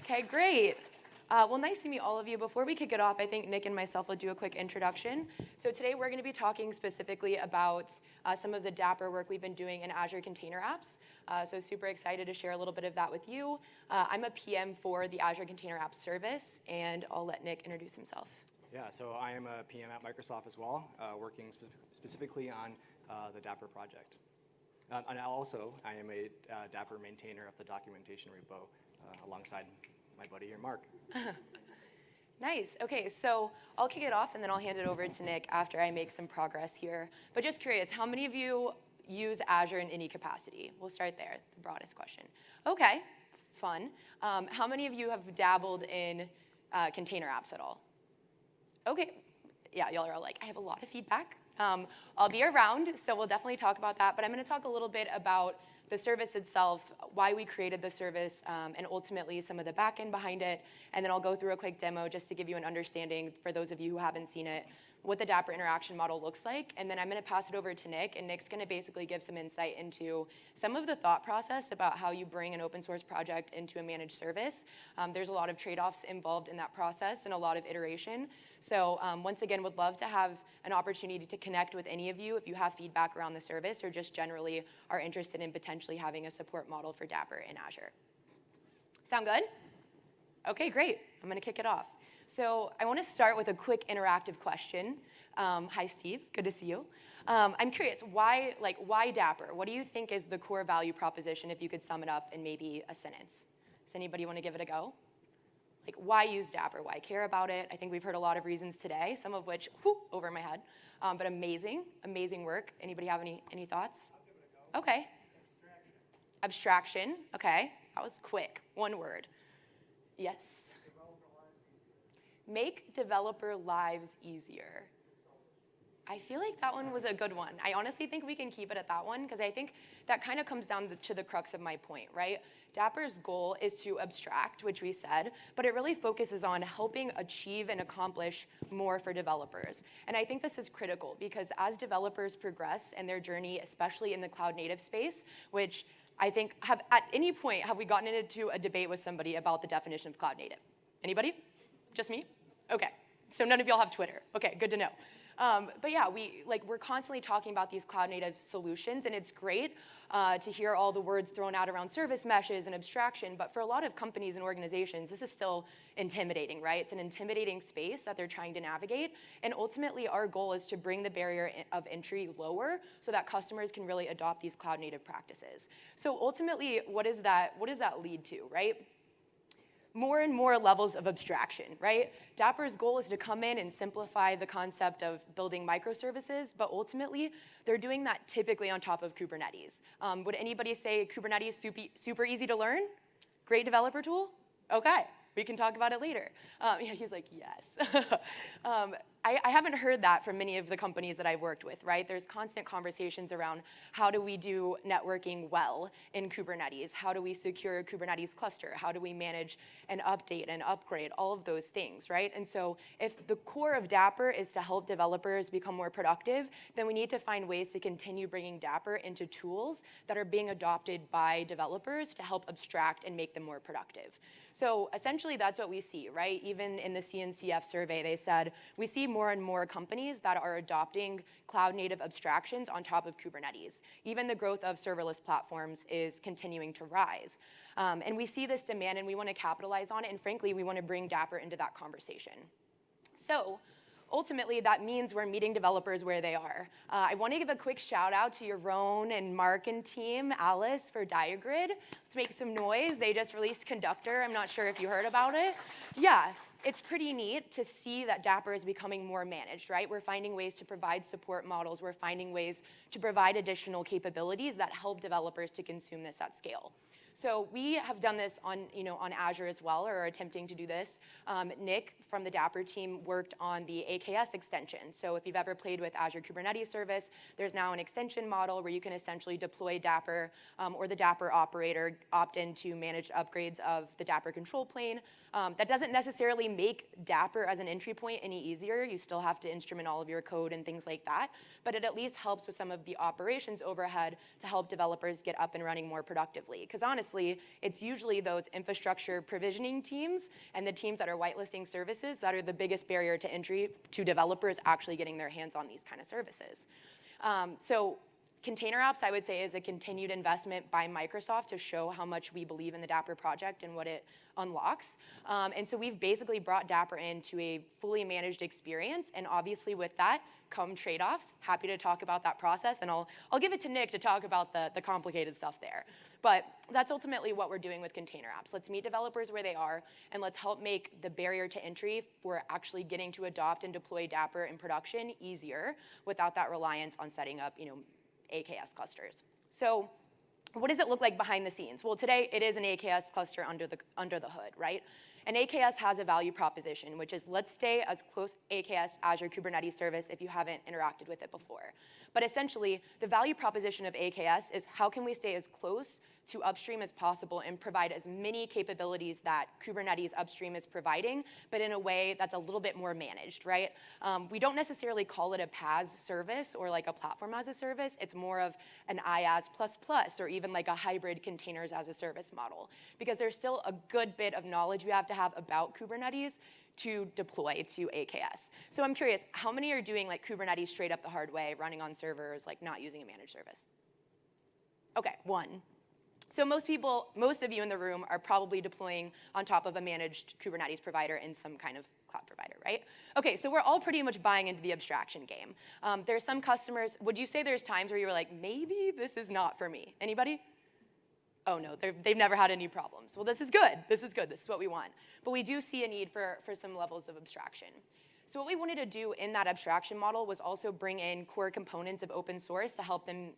Okay, great. Well, nice to meet all of you. Before we kick it off, I think Nick and myself will do a quick introduction. So today we're going to be talking specifically about some of the Dapr work we've been doing in Azure Container Apps. So super excited to share a little bit of that with you. I'm a PM for the Azure Container Apps service, and I'll let Nick introduce himself. Yeah, so I am a PM at Microsoft as well, working specifically on the Dapper project. And also, I am a Dapper maintainer of the documentation repo alongside my buddy here, Mark. Nice. OK, so I'll kick it off, and then I'll hand it over to Nick after I make some progress here. But just curious, how many of you use Azure in any capacity? We'll start there, the broadest question. OK, fun. How many of you have dabbled in container apps at all? OK, yeah, y'all are like, I have a lot of feedback. I'll be around, so we'll definitely talk about that. But I'm going to talk a little bit about the service itself, why we created the service, and ultimately some of the backend behind it. And then I'll go through a quick demo just to give you an understanding, for those of you who haven't seen it, what the Dapr interaction model looks like. And then I'm going to pass it over to Nick, and Nick's going to basically give some insight into some of the thought process about how you bring an open source project into a managed service. There's a lot of trade-offs involved in that process and a lot of iteration. So once again, would love to have an opportunity to connect with any of you if you have feedback around the service or just generally are interested in potentially having a support model for Dapr in Azure. Sound good? OK, great. I'm going to kick it off. So I want to start with a quick interactive question. Hi, Steve. Good to see you. I'm curious, why Dapr? What do you think is the core value proposition if you could sum it up in maybe a sentence? Does anybody want to give it a go? Like, why use Dapr? Why care about it? I think we've heard a lot of reasons today, some of which, over my head. But amazing work. Anybody have any thoughts? I'll give it a go. OK. Abstraction. OK. That was quick. One word. Yes. Make developer lives easier. I feel like that one was a good one. I honestly think we can keep it at that one, because I think that kind of comes down to the crux of my point, right? Dappr's goal is to abstract, which we said, but it really focuses on helping achieve and accomplish more for developers. And I think this is critical, because as developers progress in their journey, especially in the cloud native space, which I think at any point have we gotten into a debate with somebody about the definition of cloud native? Anybody? Just me? OK. So none of y'all have Twitter. OK, good to know. But yeah, we're constantly talking about these cloud native solutions, and it's great to hear all the words thrown out around service meshes and abstraction. But for a lot of companies and organizations, this is still intimidating, right? It's an intimidating space that they're trying to navigate. And ultimately, our goal is to bring the barrier of entry lower so that customers can really adopt these cloud native practices. So ultimately, what does that lead to, right? More and more levels of abstraction, right? Dappr's goal is to come in and simplify the concept of building microservices, but ultimately, they're doing that typically on top of Kubernetes. Would anybody say Kubernetes super easy to learn? Great developer tool? OK, we can talk about it later. Yeah, he's like, yes. I haven't heard that from many of the companies that I've worked with, right? There's constant conversations around how do we do networking well in Kubernetes? How do we secure a Kubernetes cluster? How do we manage and update and upgrade? All of those things, right? And so if the core of Dapr is to help developers become more productive, then we need to find ways to continue bringing Dapr into tools that are being adopted by developers to help abstract and make them more productive. So essentially, that's what we see, right? Even in the CNCF survey, they said, we see more and more companies that are adopting cloud-native abstractions on top of Kubernetes. Even the growth of serverless platforms is continuing to rise. And we see this demand, and we want to capitalize on it. And frankly, we want to bring Dapr into that conversation. So ultimately, that means we're meeting developers where they are. I want to give a quick shout out to Yaron and Mark and team, Alice, for Diagrid. Let's make some noise. They just released Conductor. I'm not sure if you heard about it. Yeah, it's pretty neat to see that Dapr is becoming more managed, right? We're finding ways to provide support models. We're finding ways to provide additional capabilities that help developers to consume this at scale. So we have done this on Azure as well, or are attempting to do this. Nick from the Dapr team worked on the AKS extension. So if you've ever played with Azure Kubernetes Service, there's now an extension model where you can essentially deploy Dapr or the Dapr operator, opt in to manage upgrades of the Dapr control plane. That doesn't necessarily make Dapr as an entry point any easier. You still have to instrument all of your code and things like that. But it at least helps with some of the operations overhead to help developers get up and running more productively. Because honestly, honestly, it's usually those infrastructure provisioning teams and the teams that are whitelisting services that are the biggest barrier to entry to developers actually getting their hands on these kind of services. So container apps, I would say, is a continued investment by Microsoft to show how much we believe in the Dapr project and what it unlocks. And so we've basically brought Dapr into a fully managed experience, and obviously with that come trade-offs. Happy to talk about that process, and I'll give it to Nick to talk about the complicated stuff there. But that's ultimately what we're doing with container apps. Let's meet developers where they are, and let's help make the barrier to entry for actually getting to adopt and deploy Dapr in production easier without that reliance on setting up, AKS clusters. So what does it look like behind the scenes? Well, today it is an AKS cluster under the hood, right? An AKS has a value proposition, which is let's stay as close AKS Azure Kubernetes service if you haven't interacted with it before. But essentially, the value proposition of AKS is how can we stay as close to upstream as possible and provide as many capabilities that Kubernetes upstream is providing, but in a way that's a little bit more managed, right? We don't necessarily call it a PaaS service or like a platform as a service. It's more of an IaaS plus or even like a hybrid containers as a service model, because there's still a good bit of knowledge you have to have about Kubernetes to deploy to AKS. So I'm curious, how many are doing like Kubernetes straight up the hard way, running on servers, like not using a managed service? Okay, one. So most of you in the room are probably deploying on top of a managed Kubernetes provider in some kind of cloud provider, right? Okay, so we're all pretty much buying into the abstraction game. There's some customers, would you say there's times where you were like, maybe this is not for me? Anybody? Oh no, they've never had any problems. Well, this is good, this is what we want. But we do see a need for some levels of abstraction. So what we wanted to do in that abstraction model was also bring in core components of open source to help them,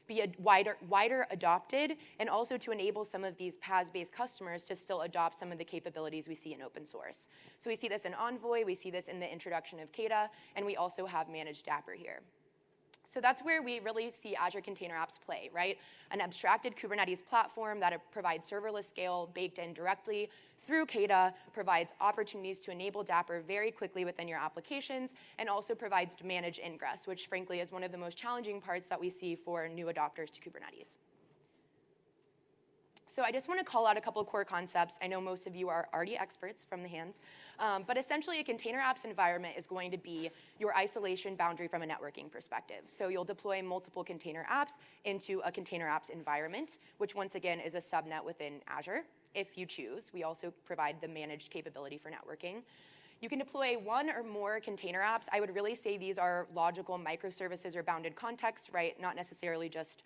be a wider adopted, and also to enable some of these PaaS-based customers to still adopt some of the capabilities we see in open source. So we see this in Envoy, we see this in the introduction of Kata, and we also have managed Dapr here. So that's where we really see Azure Container Apps play, right? An abstracted Kubernetes platform that provides serverless scale baked in directly through Kata, provides opportunities to enable Dapr very quickly within your applications, and also provides managed ingress, which frankly is one of the most challenging parts that we see for new adopters to Kubernetes. So I just want to call out a couple of core concepts. I know most of you are already experts from the hands, but essentially a container apps environment is going to be your isolation boundary from a networking perspective. So you'll deploy multiple container apps into a container apps environment, which once again is a subnet within Azure, if you choose. We also provide the managed capability for networking. You can deploy one or more container apps. I would really say these are logical microservices or bounded contexts, right? Not necessarily just,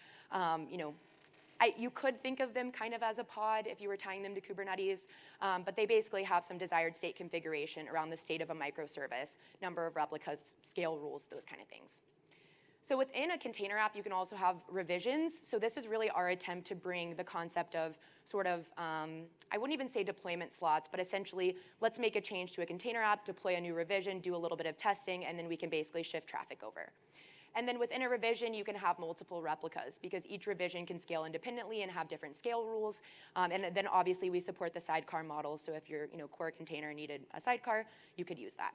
you could think of them kind of as a pod if you were tying them to Kubernetes, but they basically have some desired state configuration around the state of a microservice, number of replicas, scale rules, those kind of things. So within a container app, you can also have revisions. So this is really our attempt to bring the concept of sort of, I wouldn't even say deployment slots, but essentially, let's make a change to a container app, deploy a new revision, do a little bit of testing, and then we can basically shift traffic over. And then within a revision, you can have multiple replicas because each revision can scale independently and have different scale rules. And then obviously we support the sidecar model. So if your core container needed a sidecar, you could use that.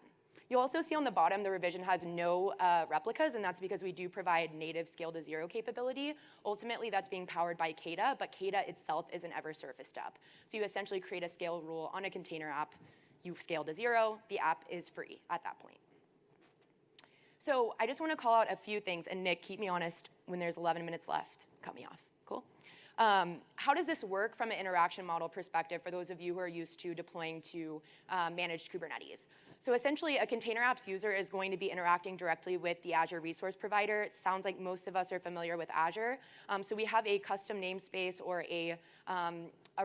You'll also see on the bottom the revision has no replicas, and that's because we do provide native scale to zero capability. Ultimately, that's being powered by Kata, but Kata itself isn't ever surfaced up. So you essentially create a scale rule on a container app, you scale to zero, the app is free at that point. So I just want to call out a few things, and Nick, keep me honest when there's 11 minutes left. Cut me off. Cool. How does this work from an interaction model perspective for those of you who are used to deploying to managed Kubernetes? So essentially, a container apps user is going to be interacting directly with the Azure resource provider. It sounds like most of us are familiar with Azure. So we have a custom namespace or a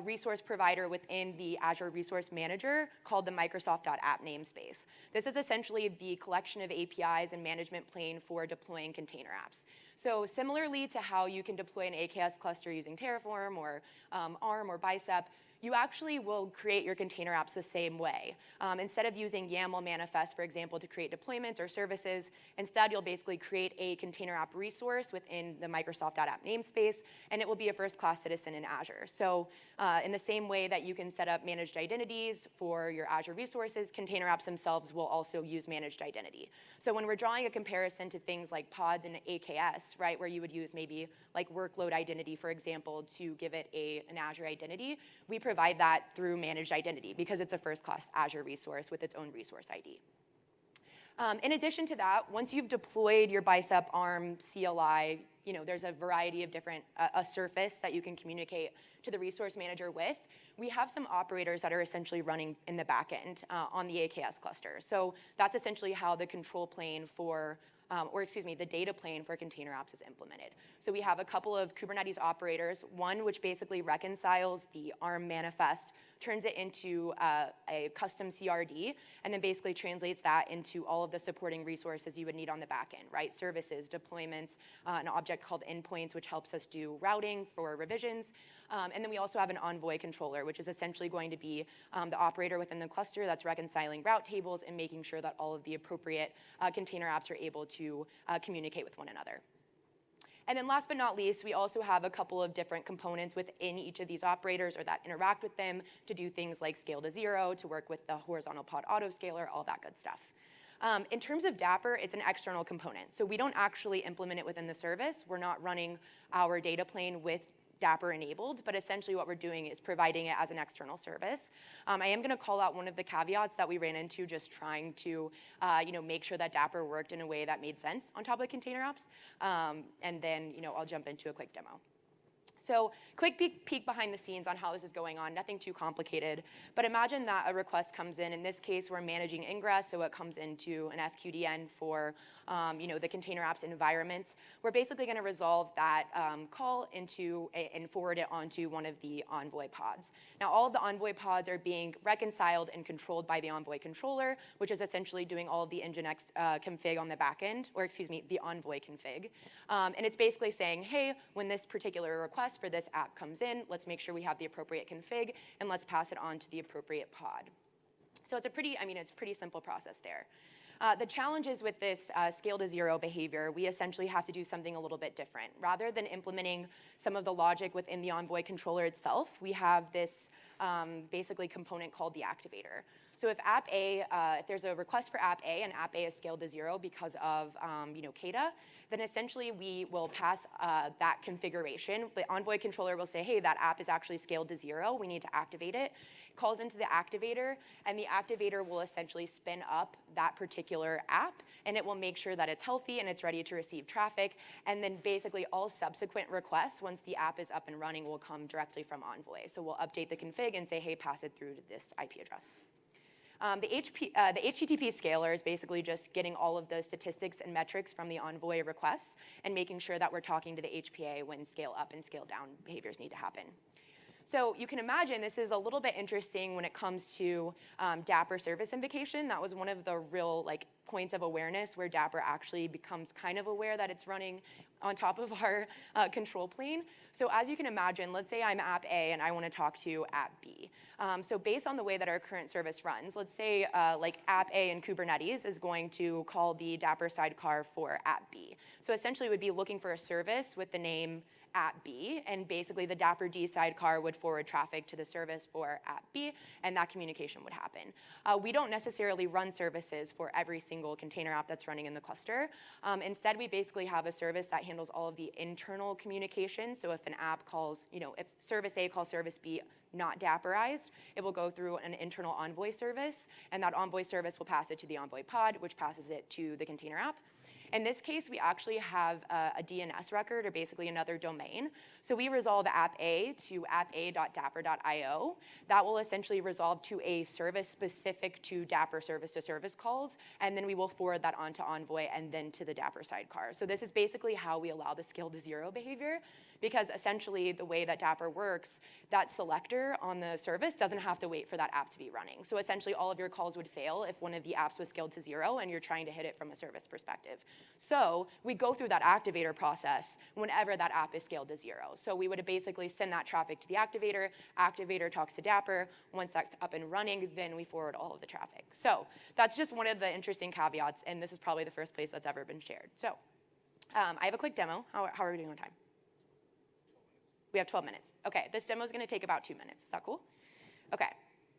resource provider within the Azure Resource Manager called the Microsoft.app namespace. This is essentially the collection of APIs and management plane for deploying container apps. So similarly to how you can deploy an AKS cluster using Terraform or ARM or Bicep, you actually will create your container apps the same way. Instead of using YAML manifest, for example, to create deployments or services, instead you'll basically create a container app resource within the Microsoft app namespace, and it will be a first-class citizen in Azure. So in the same way that you can set up managed identities for your Azure resources, container apps themselves will also use managed identity. So when we're drawing a comparison to things like pods and AKS, right, where you would use maybe like workload identity, for example, to give it an Azure identity, we provide that through managed identity because it's a first-class Azure resource with its own resource ID. In addition to that, once you've deployed your Bicep ARM CLI, there's a variety of different, a surface that you can communicate to the resource manager with. We have some operators that are essentially running in the back end on the AKS cluster. So that's essentially how the control plane for the data plane for container apps is implemented. So we have a couple of Kubernetes operators, one which basically reconciles the ARM manifest, turns it into a custom CRD, and then basically translates that into all of the supporting resources you would need on the back end, right? Services, deployments, an object called endpoints, which helps us do routing for revisions. And then we also have an Envoy controller, which is essentially going to be the operator within the cluster that's reconciling route tables and making sure that all of the appropriate container apps are able to communicate with one another. And then last but not least, we also have a couple of different components within each of these operators or that interact with them to do things like scale to zero, to work with the horizontal pod autoscaler, all that good stuff. In terms of Dapr, it's an external component. So we don't actually implement it within the service. We're not running our data plane with Dapr enabled, but essentially what we're doing is providing it as an external service. I am going to call out one of the caveats that we ran into just trying to make sure that Dapr worked in a way that made sense on top of container apps, and then I'll jump into a quick demo. So quick peek behind the scenes on how this is going on, nothing too complicated, but imagine that a request comes in this case we're managing ingress, so it comes into an FQDN for the container apps environment. We're basically going to resolve that call into and forward it onto one of the Envoy pods. Now all of the Envoy pods are being reconciled and controlled by the Envoy controller, which is essentially doing all of the Nginx config on the back end, or excuse me, the Envoy config. And it's basically saying, hey, when this particular request for this app comes in, let's make sure we have the appropriate config, and let's pass it on to the appropriate pod. So it's a pretty simple process there. The challenges with this scale to zero behavior, we essentially have to do something a little bit different. Rather than implementing some of the logic within the Envoy controller itself, we have this basically component called the activator. So if app A, if there's a request for app A and app A is scaled to zero because of CADA, then essentially we will pass that configuration. The Envoy controller will say, hey, that app is actually scaled to zero. We need to activate it. It calls into the activator, and the activator will essentially spin up that particular app, and it will make sure that it's healthy and it's ready to receive traffic. And then basically all subsequent requests, once the app is up and running, will come directly from Envoy. So we'll update the config and say, hey, pass it through to this IP address. The HTTP scaler is basically just getting all of the statistics and metrics from the Envoy requests and making sure that we're talking to the HPA when scale up and scale down behaviors need to happen. So you can imagine this is a little bit interesting when it comes to Dapr service invocation. That was one of the real points of awareness where Dapr actually becomes kind of aware that it's running on top of our control plane. So as you can imagine, let's say I'm app A and I want to talk to app B. So based on the way that our current service runs, let's say app A in Kubernetes is going to call the Dapr sidecar for app B. So essentially it would be looking for a service with the name app B, and basically the Dapr D sidecar would forward traffic to the service for app B, and that communication would happen. We don't necessarily run services for every single container app that's running in the cluster. Instead, we basically have a service that handles all of the internal communication. So if an app calls, if service A calls service B not Dapperized, it will go through an internal Envoy service, and that Envoy service will pass it to the Envoy pod, which passes it to the container app. In this case, we actually have a DNS record, or basically another domain. So we resolve app A to appa.dapr.io. That will essentially resolve to a service specific to Dapr service-to-service calls, and then we will forward that on to Envoy and then to the Dapr sidecar. So this is basically how we allow the scale to zero behavior. because essentially the way that Dapr works, that selector on the service doesn't have to wait for that app to be running. So essentially all of your calls would fail if one of the apps was scaled to 0 and you're trying to hit it from a service perspective. So we go through that activator process whenever that app is scaled to 0. So we would basically send that traffic to the activator talks to Dapr. Once that's up and running, then we forward all of the traffic. So that's just one of the interesting caveats, and this is probably the first place that's ever been shared. So I have a quick demo. How are we doing on time? We have 12 minutes. Okay, this demo is going to take about 2 minutes. Is that cool? Okay,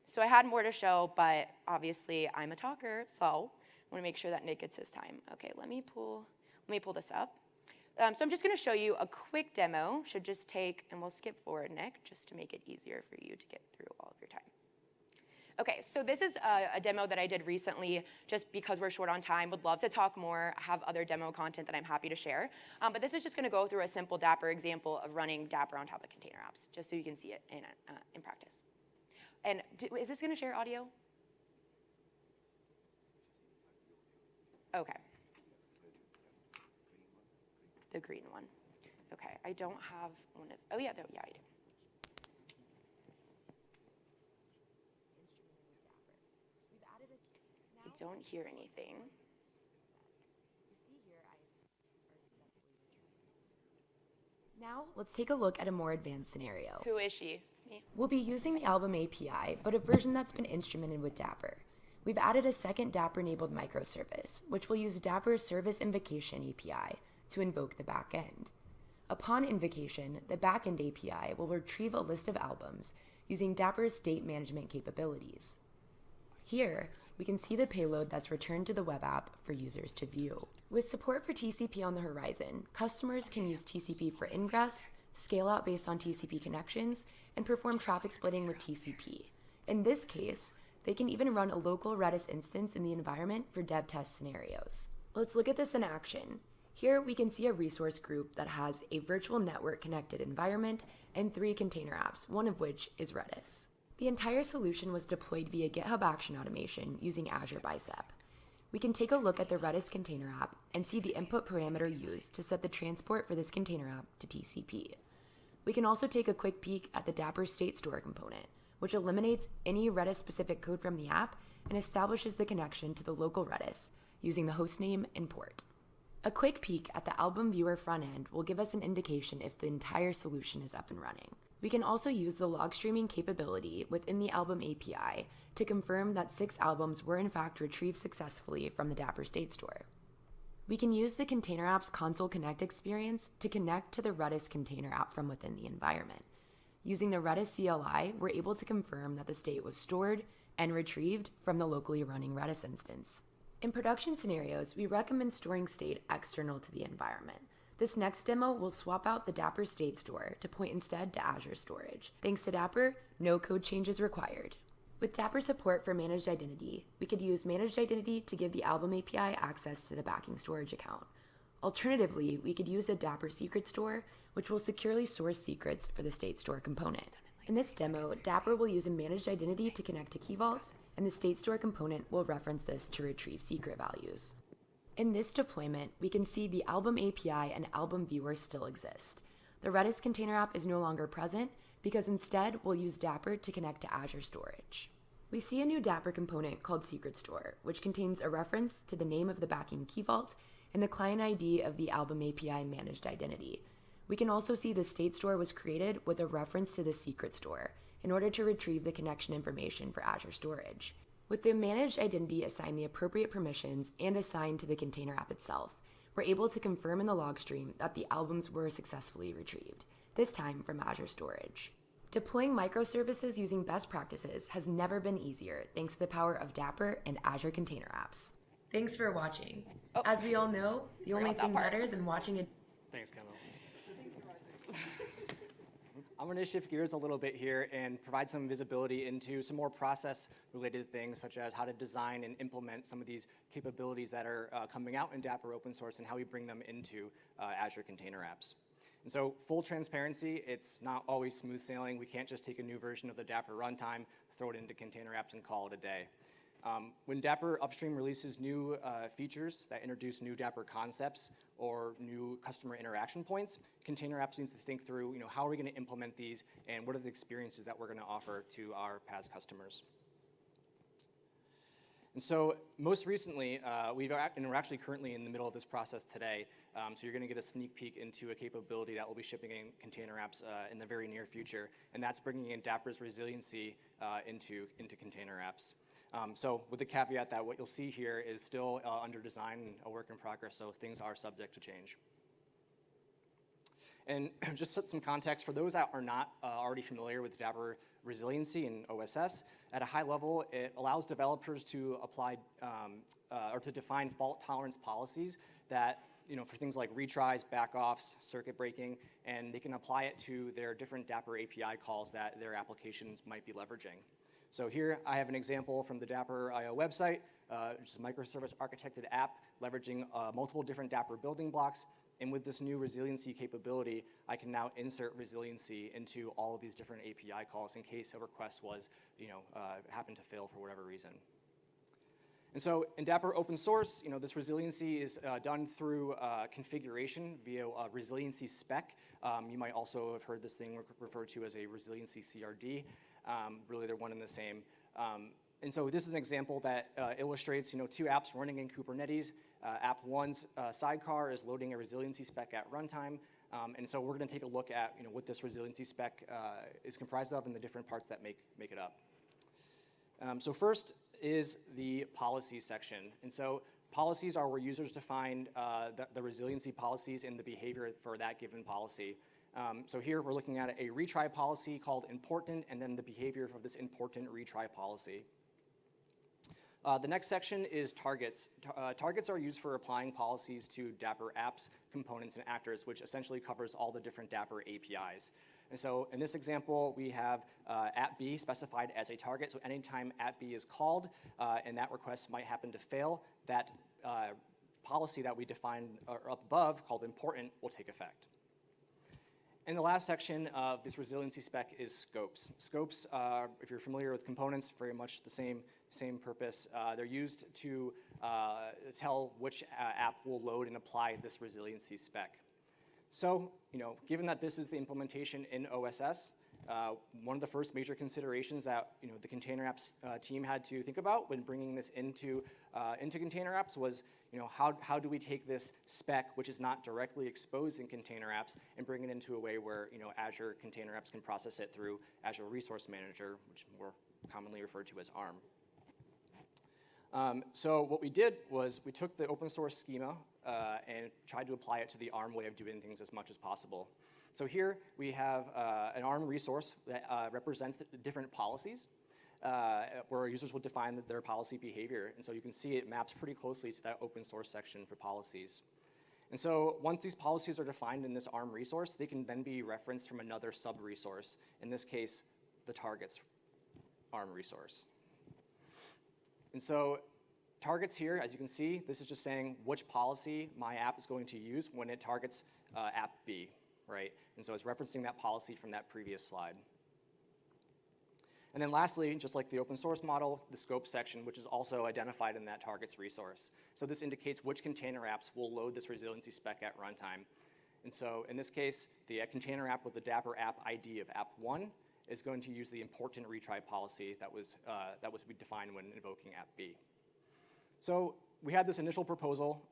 so I had more to show, but obviously I'm a talker, so I want to make sure that Nick gets his time. Okay, let me pull this up. So I'm just going to show you a quick demo. Should just take, and we'll skip forward, Nick, just to make it easier for you to get through all of your time. Okay, so this is a demo that I did recently just because we're short on time. Would love to talk more. I have other demo content that I'm happy to share. But this is just going to go through a simple Dapr example of running Dapr on top of container apps, just so you can see it in practice. And is this going to share audio? Okay. The green one. Okay, I don't have one of, oh yeah, yeah, I do. I don't hear anything. Now, let's take a look at a more advanced scenario. Who is she? It's me. We'll be using the Album API, but a version that's been instrumented with Dapr. We've added a second Dapr-enabled microservice, which will use Dapr's Service Invocation API to invoke the backend. Upon invocation, the backend API will retrieve a list of albums using Dapr's state management capabilities. Here, we can see the payload that's returned to the web app for users to view. With support for TCP on the horizon, customers can use TCP for ingress, scale out based on TCP connections, and perform traffic splitting with TCP. In this case, they can even run a local Redis instance in the environment for dev test scenarios. Let's look at this in action. Here we can see a resource group that has a virtual network connected environment and 3 container apps, one of which is Redis. The entire solution was deployed via GitHub Action Automation using Azure Bicep. We can take a look at the Redis container app and see the input parameter used to set the transport for this container app to TCP. We can also take a quick peek at the Dapr state store component, which eliminates any Redis-specific code from the app and establishes the connection to the local Redis using the hostname and port. A quick peek at the album viewer front end will give us an indication if the entire solution is up and running. We can also use the log streaming capability within the Album API to confirm that 6 albums were in fact retrieved successfully from the Dapr state store. We can use the Container Apps Console Connect experience to connect to the Redis container app from within the environment. Using the Redis CLI, we're able to confirm that the state was stored and retrieved from the locally running Redis instance. In production scenarios, we recommend storing state external to the environment. This next demo will swap out the Dapr state store to point instead to Azure storage. Thanks to Dapr, no code changes required. With Dapr support for managed identity, we could use managed identity to give the Album API access to the backing storage account. Alternatively, we could use a Dapr secret store, which will securely source secrets for the state store component. In this demo, Dapr will use a managed identity to connect to Key Vault, and the state store component will reference this to retrieve secret values. In this deployment, we can see the Album API and Album Viewer still exist. The Redis container app is no longer present because instead we'll use Dapr to connect to Azure storage. We see a new Dapr component called Secret Store, which contains a reference to the name of the backing key vault and the client ID of the Album API managed identity. We can also see the state store was created with a reference to the Secret Store in order to retrieve the connection information for Azure storage. With the managed identity assigned the appropriate permissions and assigned to the container app itself, we're able to confirm in the log stream that the albums were successfully retrieved, this time from Azure storage. Deploying microservices using best practices has never been easier thanks to the power of Dapr and Azure Container Apps. Thanks for watching. As we all know, the only thing better than watching a... Thanks, Kendall. I'm going to shift gears a little bit here and provide some visibility into some more process-related things, such as how to design and implement some of these capabilities that are coming out in Dapr open source and how we bring them into Azure Container Apps. And so, full transparency, it's not always smooth sailing. We can't just take a new version of the Dapr runtime, throw it into Container Apps, and call it a day. When Dapr upstream releases new features that introduce new Dapr concepts or new customer interaction points, container apps needs to think through, how are we going to implement these and what are the experiences that we're going to offer to our PaaS customers. And so most recently, we're actually currently in the middle of this process today. So you're going to get a sneak peek into a capability that will be shipping in container apps in the very near future, and that's bringing in Dapr's resiliency into container apps. So with the caveat that what you'll see here is still under design and a work in progress, so things are subject to change. And just to set some context, for those that are not already familiar with Dapr resiliency and OSS, at a high level, it allows developers to apply or to define fault tolerance policies that, for things like retries, backoffs, circuit breaking, and they can apply it to their different Dapr API calls that their applications might be leveraging. So here I have an example from the Dapr.io website, which is a microservice architected app leveraging multiple different Dapr building blocks. And with this new resiliency capability, I can now insert resiliency into all of these different API calls in case a request was, happened to fail for whatever reason. And so in Dapr open source, this resiliency is done through configuration via a resiliency spec. You might also have heard this thing referred to as a resiliency CRD. Really, they're one and the same. And so this is an example that illustrates, two apps running in Kubernetes. App 1's sidecar is loading a resiliency spec at runtime. And so we're going to take a look at, what this resiliency spec is comprised of and the different parts that make it up. So first is the policy section. And so policies are where users define the resiliency policies and the behavior for that given policy. So here we're looking at a retry policy called important, and then the behavior of this important retry policy. The next section is targets. Targets are used for applying policies to Dapr apps, components, and actors, which essentially covers all the different Dapr APIs. And so in this example, we have app B specified as a target. So anytime app B is called and that request might happen to fail, that policy that we defined up above called important will take effect. And the last section of this resiliency spec is scopes. Scopes, if you're familiar with components, very much the same purpose. They're used to tell which app will load and apply this resiliency spec. So, given that this is the implementation in OSS, one of the first major considerations that the container apps team had to think about when bringing this into container apps was how do we take this spec, which is not directly exposed in container apps, and bring it into a way where Azure container apps can process it through Azure Resource Manager, which more commonly referred to as ARM. So what we did was we took the open source schema and tried to apply it to the ARM way of doing things as much as possible. So here we have an ARM resource that represents different policies where users will define their policy behavior. And so you can see it maps pretty closely to that open source section for policies. And so once these policies are defined in this ARM resource, they can then be referenced from another sub-resource, in this case, the targets ARM resource. And so targets here, as you can see, this is just saying which policy my app is going to use when it targets app B, right? And so it's referencing that policy from that previous slide. And then lastly, just like the open source model, the scope section, which is also identified in that targets resource. So this indicates which container apps will load this resiliency spec at runtime. And so in this case, the container app with the Dapr app ID of app 1 is going to use the important retry policy that was defined when invoking app B. So we had this initial proposal,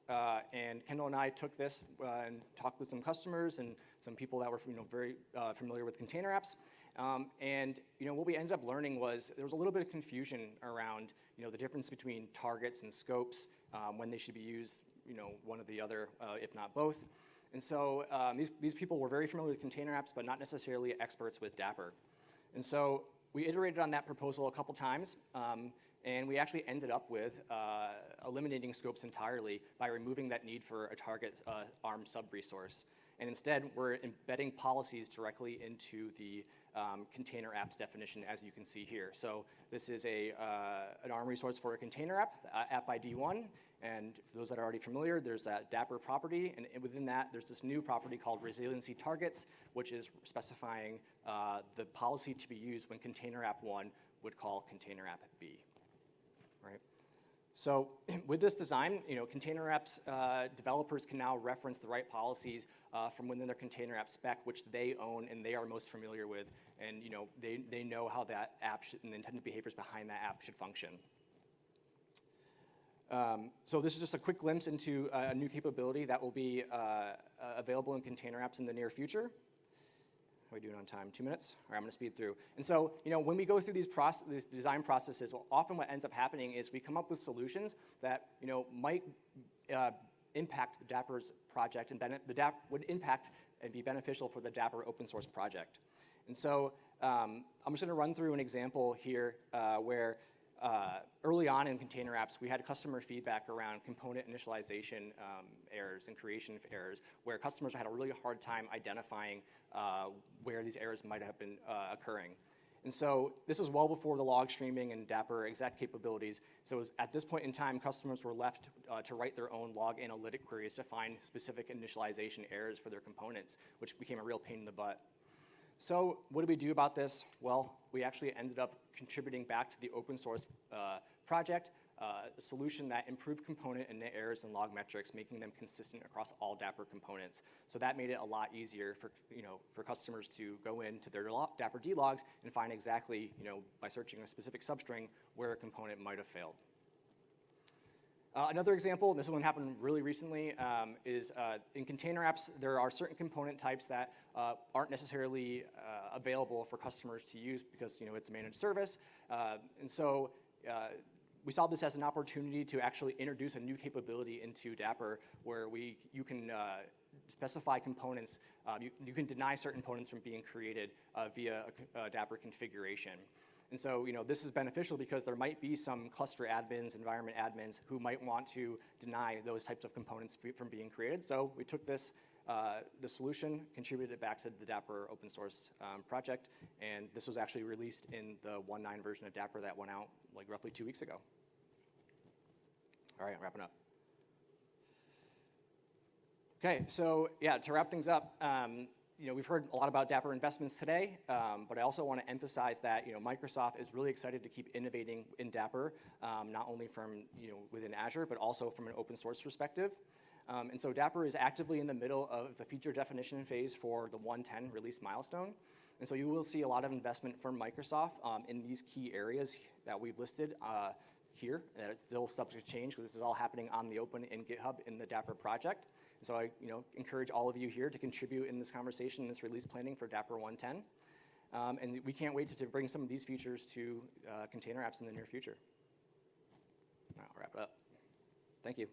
and Kendall and I took this and talked with some customers and some people that were very familiar with container apps. And what we ended up learning was there was a little bit of confusion around the difference between targets and scopes, when they should be used, one or the other, if not both. And so these people were very familiar with container apps, but not necessarily experts with Dapr. And so we iterated on that proposal a couple times, and we actually ended up with eliminating scopes entirely by removing that need for a target ARM sub-resource. And instead, we're embedding policies directly into the container apps definition, as you can see here. So this is an ARM resource for a container app, app ID 1. And for those that are already familiar, there's that Dapr property. And within that, there's this new property called resiliency targets, which is specifying the policy to be used when container app 1 would call container app B. right? So with this design, container apps developers can now reference the right policies from within their container app spec, which they own and they are most familiar with, and they know how that app and the intended behaviors behind that app should function. So this is just a quick glimpse into a new capability that will be available in container apps in the near future. How are we doing on time? 2 minutes? All right, I'm going to speed through. And so, when we go through these design processes, often what ends up happening is we come up with solutions that, might impact the Dapper's project, and the Dapr would impact and be beneficial for the Dapper open source project. And so, I'm just going to run through an example here where early on in container apps, we had customer feedback around component initialization errors and creation errors, where customers had a really hard time identifying where these errors might have been occurring. And so this is well before the log streaming and Dapr exec capabilities. So at this point in time, customers were left to write their own log analytic queries to find specific initialization errors for their components, which became a real pain in the butt. So what did we do about this? Well, we actually ended up contributing back to the open source project a solution that improved component and net errors and log metrics, making them consistent across all Dapr components. So that made it a lot easier for customers to go into their Dapr dlogs and find exactly, by searching a specific substring, where a component might have failed. Another example, and this one happened really recently, is in container apps, there are certain component types that aren't necessarily available for customers to use because it's a managed service. And so we saw this as an opportunity to actually introduce a new capability into Dapr where you can specify components, you can deny certain components from being created via a Dapr configuration. And so, this is beneficial because there might be some cluster admins, environment admins, who might want to deny those types of components from being created. So we took this the solution, contributed it back to the Dapr open source project, and this was actually released in the 1.9 version of Dapr that went out like roughly 2 weeks ago. All right, I'm wrapping up. Okay, so yeah, to wrap things up, we've heard a lot about Dapr investments today, but I also want to emphasize that Microsoft is really excited to keep innovating in Dapr, not only from within Azure, but also from an open source perspective. And so Dapr is actively in the middle of the feature definition phase for the 1.10 release milestone. And so you will see a lot of investment from Microsoft in these key areas that we've listed here, that it's still subject to change because this is all happening on the open in GitHub in the Dapr project. And so I encourage all of you here to contribute in this conversation, this release planning for Dapr 1.10. And we can't wait to bring some of these features to container apps in the near future. I'll wrap it up. Thank you.